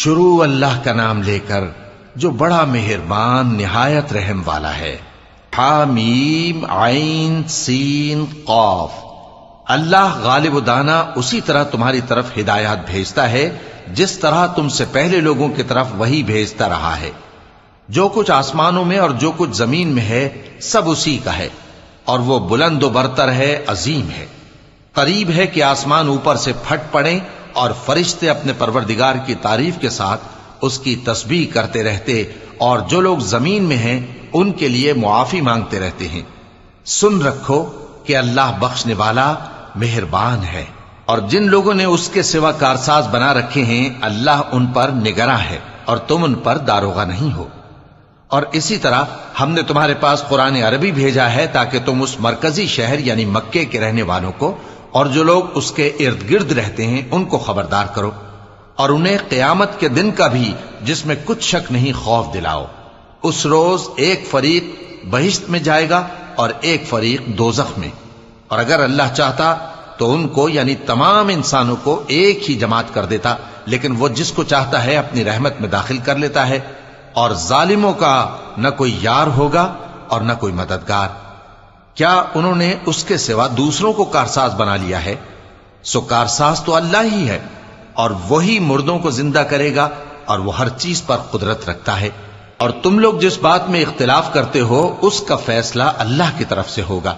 شروع اللہ کا نام لے کر جو بڑا مہربان نہایت رحم والا ہے۔ حامیم عین سین قاف۔ اللہ غالب و دانا اسی طرح تمہاری طرف ہدایات بھیجتا ہے جس طرح تم سے پہلے لوگوں کی طرف وہی بھیجتا رہا ہے۔ جو کچھ آسمانوں میں اور جو کچھ زمین میں ہے سب اسی کا ہے، اور وہ بلند و برتر ہے، عظیم ہے۔ قریب ہے کہ آسمان اوپر سے پھٹ پڑیں اور فرشتے اپنے پروردگار کی تعریف کے ساتھ اس کی تسبیح کرتے رہتے، اور جو لوگ زمین میں ہیں ان کے لیے معافی مانگتے رہتے ہیں۔ سن رکھو کہ اللہ بخشنے والا مہربان ہے، اور جن لوگوں نے اس کے سوا کارساز بنا رکھے ہیں اللہ ان پر نگراں ہے، اور تم ان پر داروغہ نہیں ہو۔ اور اسی طرح ہم نے تمہارے پاس قرآن عربی بھیجا ہے تاکہ تم اس مرکزی شہر یعنی مکے کے رہنے والوں کو اور جو لوگ اس کے ارد گرد رہتے ہیں ان کو خبردار کرو، اور انہیں قیامت کے دن کا بھی جس میں کچھ شک نہیں خوف دلاؤ۔ اس روز ایک فریق بہشت میں جائے گا اور ایک فریق دوزخ میں، اور اگر اللہ چاہتا تو ان کو یعنی تمام انسانوں کو ایک ہی جماعت کر دیتا، لیکن وہ جس کو چاہتا ہے اپنی رحمت میں داخل کر لیتا ہے، اور ظالموں کا نہ کوئی یار ہوگا اور نہ کوئی مددگار۔ کیا انہوں نے اس کے سوا دوسروں کو کارساز بنا لیا ہے؟ سو کارساز تو اللہ ہی ہے، اور وہی مردوں کو زندہ کرے گا، اور وہ ہر چیز پر قدرت رکھتا ہے۔ اور تم لوگ جس بات میں اختلاف کرتے ہو اس کا فیصلہ اللہ کی طرف سے ہوگا۔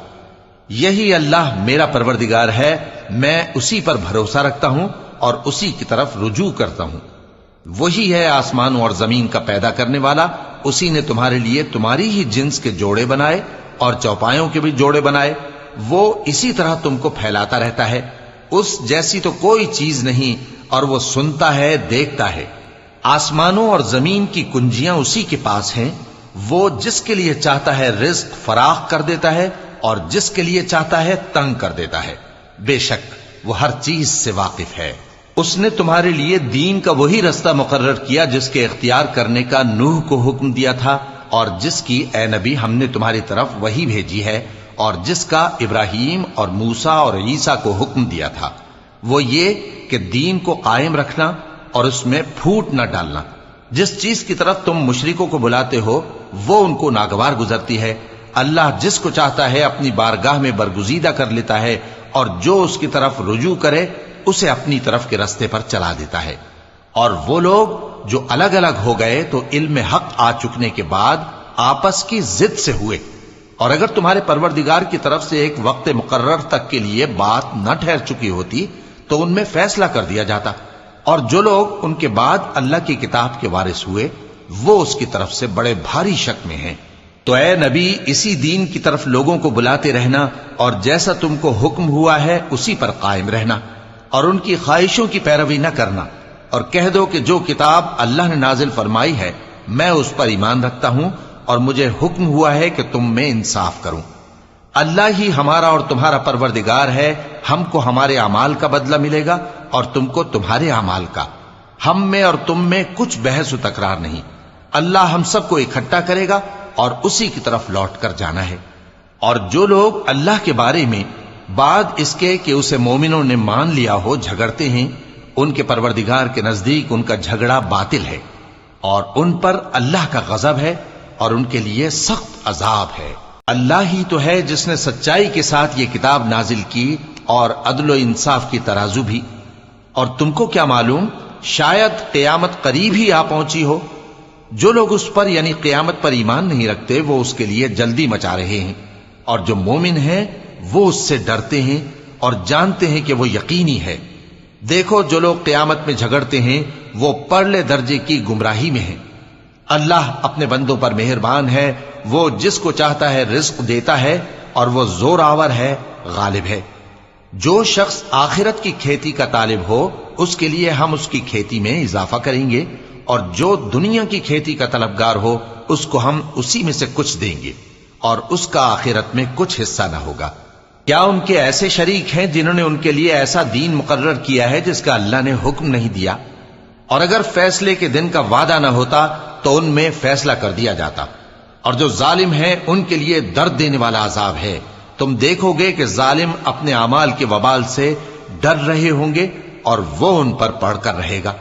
یہی اللہ میرا پروردگار ہے، میں اسی پر بھروسہ رکھتا ہوں اور اسی کی طرف رجوع کرتا ہوں۔ وہی ہے آسمانوں اور زمین کا پیدا کرنے والا، اسی نے تمہارے لیے تمہاری ہی جنس کے جوڑے بنائے اور چوپایوں کے بھی جوڑے بنائے۔ وہ اسی طرح تم کو پھیلاتا رہتا ہے، اس جیسی تو کوئی چیز نہیں، اور وہ سنتا ہے، دیکھتا ہے۔ آسمانوں اور زمین کی کنجیاں اسی کے پاس ہیں، وہ جس کے لیے چاہتا ہے رزق فراخ کر دیتا ہے اور جس کے لیے چاہتا ہے تنگ کر دیتا ہے۔ بے شک وہ ہر چیز سے واقف ہے۔ اس نے تمہارے لیے دین کا وہی رستہ مقرر کیا جس کے اختیار کرنے کا نوح کو حکم دیا تھا، اور جس کی اے نبی ہم نے تمہاری طرف وہی بھیجی ہے، اور جس کا ابراہیم اور موسیٰ اور عیسیٰ کو حکم دیا تھا۔ وہ یہ کہ دین کو قائم رکھنا اور اس میں پھوٹ نہ ڈالنا۔ جس چیز کی طرف تم مشرکوں کو بلاتے ہو وہ ان کو ناگوار گزرتی ہے۔ اللہ جس کو چاہتا ہے اپنی بارگاہ میں برگزیدہ کر لیتا ہے، اور جو اس کی طرف رجوع کرے اسے اپنی طرف کے رستے پر چلا دیتا ہے۔ اور وہ لوگ جو الگ الگ ہو گئے تو علم حق آ چکنے کے بعد آپس کی ضد سے ہوئے، اور اگر تمہارے پروردگار کی طرف سے ایک وقت مقرر تک کے لیے بات نہ ٹھہر چکی ہوتی تو ان میں فیصلہ کر دیا جاتا، اور جو لوگ ان کے بعد اللہ کی کتاب کے وارث ہوئے وہ اس کی طرف سے بڑے بھاری شک میں ہیں۔ تو اے نبی اسی دین کی طرف لوگوں کو بلاتے رہنا، اور جیسا تم کو حکم ہوا ہے اسی پر قائم رہنا، اور ان کی خواہشوں کی پیروی نہ کرنا، اور کہہ دو کہ جو کتاب اللہ نے نازل فرمائی ہے میں اس پر ایمان رکھتا ہوں، اور مجھے حکم ہوا ہے کہ تم میں انصاف کروں۔ اللہ ہی ہمارا اور تمہارا پروردگار ہے، ہم کو ہمارے اعمال کا بدلہ ملے گا اور تم کو تمہارے اعمال کا۔ ہم میں اور تم میں کچھ بحث و تکرار نہیں، اللہ ہم سب کو اکٹھا کرے گا اور اسی کی طرف لوٹ کر جانا ہے۔ اور جو لوگ اللہ کے بارے میں بعد اس کے کہ اسے مومنوں نے مان لیا ہو جھگڑتے ہیں، ان کے پروردگار کے نزدیک ان کا جھگڑا باطل ہے، اور ان پر اللہ کا غضب ہے اور ان کے لیے سخت عذاب ہے۔ اللہ ہی تو ہے جس نے سچائی کے ساتھ یہ کتاب نازل کی اور عدل و انصاف کی ترازو بھی۔ اور تم کو کیا معلوم، شاید قیامت قریب ہی آ پہنچی ہو۔ جو لوگ اس پر یعنی قیامت پر ایمان نہیں رکھتے وہ اس کے لیے جلدی مچا رہے ہیں، اور جو مومن ہیں وہ اس سے ڈرتے ہیں اور جانتے ہیں کہ وہ یقینی ہے۔ دیکھو جو لوگ قیامت میں جھگڑتے ہیں وہ پرلے درجے کی گمراہی میں ہیں۔ اللہ اپنے بندوں پر مہربان ہے، وہ جس کو چاہتا ہے رزق دیتا ہے، اور وہ زور آور ہے، غالب ہے۔ جو شخص آخرت کی کھیتی کا طالب ہو اس کے لیے ہم اس کی کھیتی میں اضافہ کریں گے، اور جو دنیا کی کھیتی کا طلبگار ہو اس کو ہم اسی میں سے کچھ دیں گے، اور اس کا آخرت میں کچھ حصہ نہ ہوگا۔ کیا ان کے ایسے شریک ہیں جنہوں نے ان کے لیے ایسا دین مقرر کیا ہے جس کا اللہ نے حکم نہیں دیا؟ اور اگر فیصلے کے دن کا وعدہ نہ ہوتا تو ان میں فیصلہ کر دیا جاتا، اور جو ظالم ہیں ان کے لیے درد دینے والا عذاب ہے۔ تم دیکھو گے کہ ظالم اپنے اعمال کے وبال سے ڈر رہے ہوں گے اور وہ ان پر پڑھ کر رہے گا۔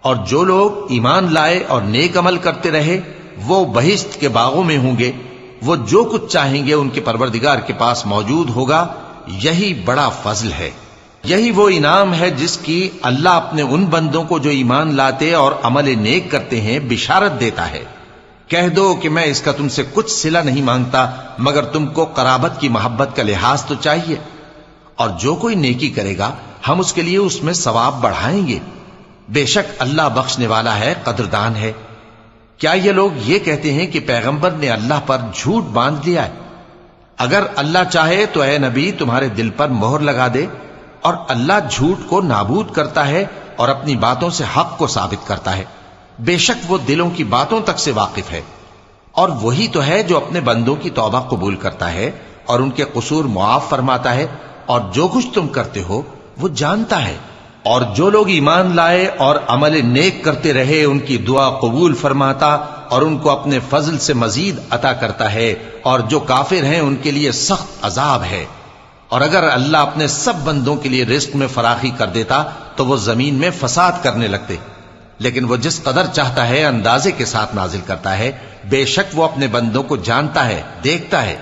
اور جو لوگ ایمان لائے اور نیک عمل کرتے رہے وہ بہشت کے باغوں میں ہوں گے، وہ جو کچھ چاہیں گے ان کے پروردگار کے پاس موجود ہوگا، یہی بڑا فضل ہے، یہی وہ انعام ہے جس کی اللہ اپنے ان بندوں کو جو ایمان لاتے اور عمل نیک کرتے ہیں بشارت دیتا ہے۔ کہہ دو کہ میں اس کا تم سے کچھ صلہ نہیں مانگتا مگر تم کو قرابت کی محبت کا لحاظ تو چاہیے، اور جو کوئی نیکی کرے گا ہم اس کے لیے اس میں ثواب بڑھائیں گے، بے شک اللہ بخشنے والا ہے، قدردان ہے۔ کیا یہ لوگ یہ کہتے ہیں کہ پیغمبر نے اللہ پر جھوٹ باندھ لیا ہے؟ اگر اللہ چاہے تو اے نبی تمہارے دل پر مہر لگا دے، اور اللہ جھوٹ کو نابود کرتا ہے اور اپنی باتوں سے حق کو ثابت کرتا ہے، بے شک وہ دلوں کی باتوں تک سے واقف ہے، اور وہی تو ہے جو اپنے بندوں کی توبہ قبول کرتا ہے اور ان کے قصور معاف فرماتا ہے، اور جو کچھ تم کرتے ہو وہ جانتا ہے۔ اور جو لوگ ایمان لائے اور عمل نیک کرتے رہے ان کی دعا قبول فرماتا اور ان کو اپنے فضل سے مزید عطا کرتا ہے، اور جو کافر ہیں ان کے لیے سخت عذاب ہے۔ اور اگر اللہ اپنے سب بندوں کے لیے رزق میں فراخی کر دیتا تو وہ زمین میں فساد کرنے لگتے، لیکن وہ جس قدر چاہتا ہے اندازے کے ساتھ نازل کرتا ہے، بے شک وہ اپنے بندوں کو جانتا ہے، دیکھتا ہے۔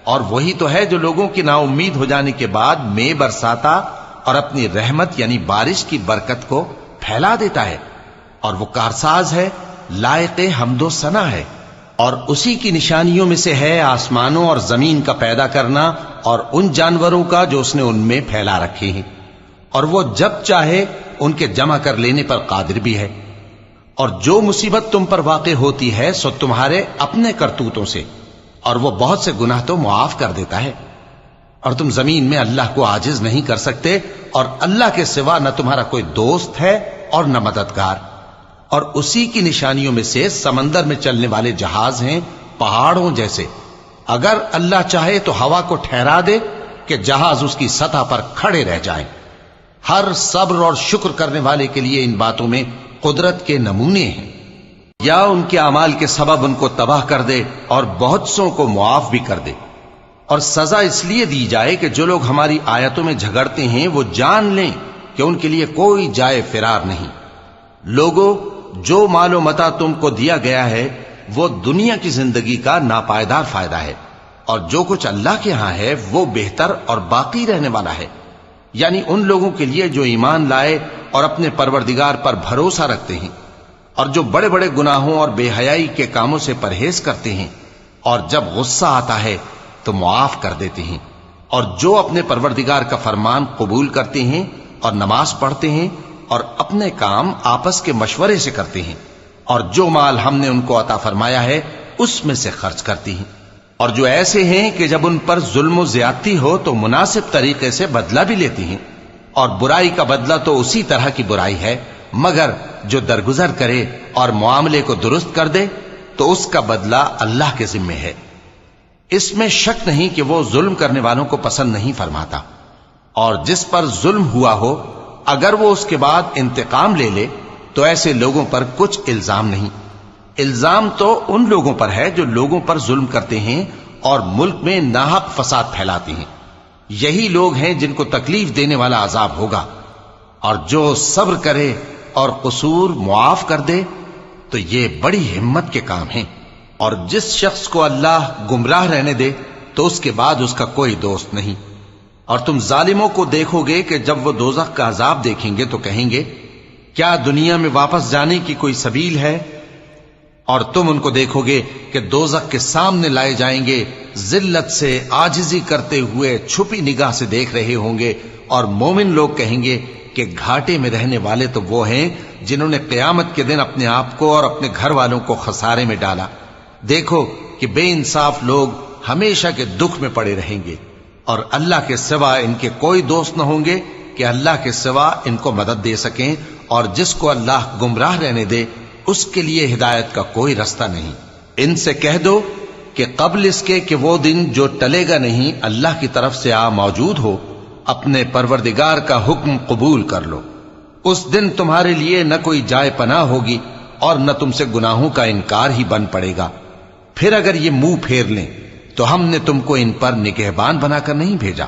اور وہی تو ہے جو لوگوں کی نا امید ہو جانے کے بعد مے برساتا اور اپنی رحمت یعنی بارش کی برکت کو پھیلا دیتا ہے، اور وہ کارساز ہے، لائق حمد و ثنا ہے۔ اور اسی کی نشانیوں میں سے ہے آسمانوں اور زمین کا پیدا کرنا اور ان جانوروں کا جو اس نے ان میں پھیلا رکھے ہیں، اور وہ جب چاہے ان کے جمع کر لینے پر قادر بھی ہے۔ اور جو مصیبت تم پر واقع ہوتی ہے سو تمہارے اپنے کرتوتوں سے، اور وہ بہت سے گناہ تو معاف کر دیتا ہے۔ اور تم زمین میں اللہ کو عاجز نہیں کر سکتے، اور اللہ کے سوا نہ تمہارا کوئی دوست ہے اور نہ مددگار۔ اور اسی کی نشانیوں میں سے سمندر میں چلنے والے جہاز ہیں پہاڑوں جیسے، اگر اللہ چاہے تو ہوا کو ٹھہرا دے کہ جہاز اس کی سطح پر کھڑے رہ جائیں۔ ہر صبر اور شکر کرنے والے کے لیے ان باتوں میں قدرت کے نمونے ہیں۔ یا ان کے اعمال کے سبب ان کو تباہ کر دے اور بہت سوں کو معاف بھی کر دے، اور سزا اس لیے دی جائے کہ جو لوگ ہماری آیتوں میں جھگڑتے ہیں وہ جان لیں کہ ان کے لیے کوئی جائے فرار نہیں۔ لوگوں، جو مال و متاع تم کو دیا گیا ہے وہ دنیا کی زندگی کا ناپائیدار فائدہ ہے، اور جو کچھ اللہ کے ہاں ہے وہ بہتر اور باقی رہنے والا ہے، یعنی ان لوگوں کے لیے جو ایمان لائے اور اپنے پروردگار پر بھروسہ رکھتے ہیں، اور جو بڑے بڑے گناہوں اور بے حیائی کے کاموں سے پرہیز کرتے ہیں، اور جب غصہ آتا ہے تو معاف کر دیتے ہیں، اور جو اپنے پروردگار کا فرمان قبول کرتے ہیں اور نماز پڑھتے ہیں اور اپنے کام آپس کے مشورے سے کرتے ہیں، اور جو مال ہم نے ان کو عطا فرمایا ہے اس میں سے خرچ کرتی ہیں، اور جو ایسے ہیں کہ جب ان پر ظلم و زیادتی ہو تو مناسب طریقے سے بدلہ بھی لیتی ہیں، اور برائی کا بدلہ تو اسی طرح کی برائی ہے، مگر جو درگزر کرے اور معاملے کو درست کر دے تو اس کا بدلہ اللہ کے ذمے ہے۔ اس میں شک نہیں کہ وہ ظلم کرنے والوں کو پسند نہیں فرماتا، اور جس پر ظلم ہوا ہو اگر وہ اس کے بعد انتقام لے لے تو ایسے لوگوں پر کچھ الزام نہیں۔ الزام تو ان لوگوں پر ہے جو لوگوں پر ظلم کرتے ہیں اور ملک میں ناحق فساد پھیلاتے ہیں، یہی لوگ ہیں جن کو تکلیف دینے والا عذاب ہوگا۔ اور جو صبر کرے اور قصور معاف کر دے تو یہ بڑی ہمت کے کام ہیں۔ اور جس شخص کو اللہ گمراہ رہنے دے تو اس کے بعد اس کا کوئی دوست نہیں۔ اور تم ظالموں کو دیکھو گے کہ جب وہ دوزخ کا عذاب دیکھیں گے تو کہیں گے کیا دنیا میں واپس جانے کی کوئی سبیل ہے؟ اور تم ان کو دیکھو گے کہ دوزخ کے سامنے لائے جائیں گے، ذلت سے عاجزی کرتے ہوئے چھپی نگاہ سے دیکھ رہے ہوں گے، اور مومن لوگ کہیں گے کہ گھاٹے میں رہنے والے تو وہ ہیں جنہوں نے قیامت کے دن اپنے آپ کو اور اپنے گھر والوں کو خسارے میں ڈالا۔ دیکھو کہ بے انصاف لوگ ہمیشہ کے دکھ میں پڑے رہیں گے، اور اللہ کے سوا ان کے کوئی دوست نہ ہوں گے کہ اللہ کے سوا ان کو مدد دے سکیں، اور جس کو اللہ گمراہ رہنے دے اس کے لیے ہدایت کا کوئی رستہ نہیں۔ ان سے کہہ دو کہ قبل اس کے کہ وہ دن جو ٹلے گا نہیں اللہ کی طرف سے آ موجود ہو، اپنے پروردگار کا حکم قبول کر لو۔ اس دن تمہارے لیے نہ کوئی جائے پناہ ہوگی اور نہ تم سے گناہوں کا انکار ہی بن پڑے گا۔ پھر اگر یہ منہ پھیر لیں تو ہم نے تم کو ان پر نگہبان بنا کر نہیں بھیجا،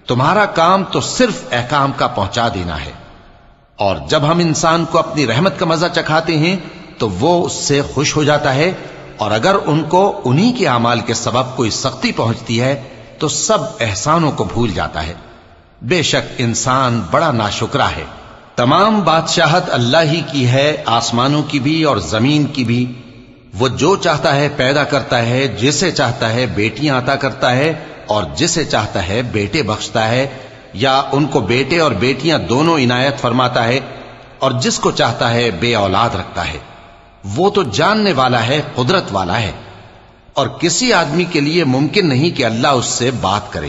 تمہارا کام تو صرف احکام کا پہنچا دینا ہے۔ اور جب ہم انسان کو اپنی رحمت کا مزہ چکھاتے ہیں تو وہ اس سے خوش ہو جاتا ہے، اور اگر ان کو انہی کے اعمال کے سبب کوئی سختی پہنچتی ہے تو سب احسانوں کو بھول جاتا ہے۔ بے شک انسان بڑا ناشکرا ہے۔ تمام بادشاہت اللہ ہی کی ہے، آسمانوں کی بھی اور زمین کی بھی۔ وہ جو چاہتا ہے پیدا کرتا ہے، جسے چاہتا ہے بیٹیاں عطا کرتا ہے اور جسے چاہتا ہے بیٹے بخشتا ہے، یا ان کو بیٹے اور بیٹیاں دونوں عنایت فرماتا ہے، اور جس کو چاہتا ہے بے اولاد رکھتا ہے۔ وہ تو جاننے والا ہے، قدرت والا ہے، اور کسی آدمی کے لیے ممکن نہیں کہ اللہ اس سے بات کرے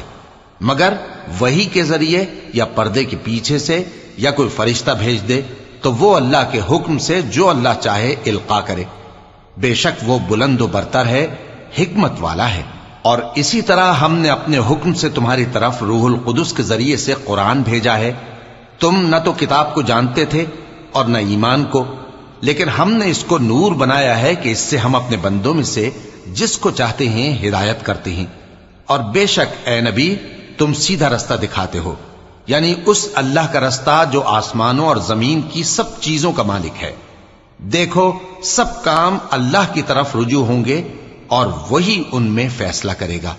مگر وحی کے ذریعے یا پردے کے پیچھے سے یا کوئی فرشتہ بھیج دے، تو وہ اللہ کے حکم سے جو اللہ چاہے القا کرے۔ بے شک وہ بلند و برتر ہے، حکمت والا ہے۔ اور اسی طرح ہم نے اپنے حکم سے تمہاری طرف روح القدس کے ذریعے سے قرآن بھیجا ہے۔ تم نہ تو کتاب کو جانتے تھے اور نہ ایمان کو، لیکن ہم نے اس کو نور بنایا ہے کہ اس سے ہم اپنے بندوں میں سے جس کو چاہتے ہیں ہدایت کرتے ہیں۔ اور بے شک اے نبی تم سیدھا رستہ دکھاتے ہو، یعنی اس اللہ کا رستہ جو آسمانوں اور زمین کی سب چیزوں کا مالک ہے۔ دیکھو سب کام اللہ کی طرف رجوع ہوں گے اور وہی ان میں فیصلہ کرے گا۔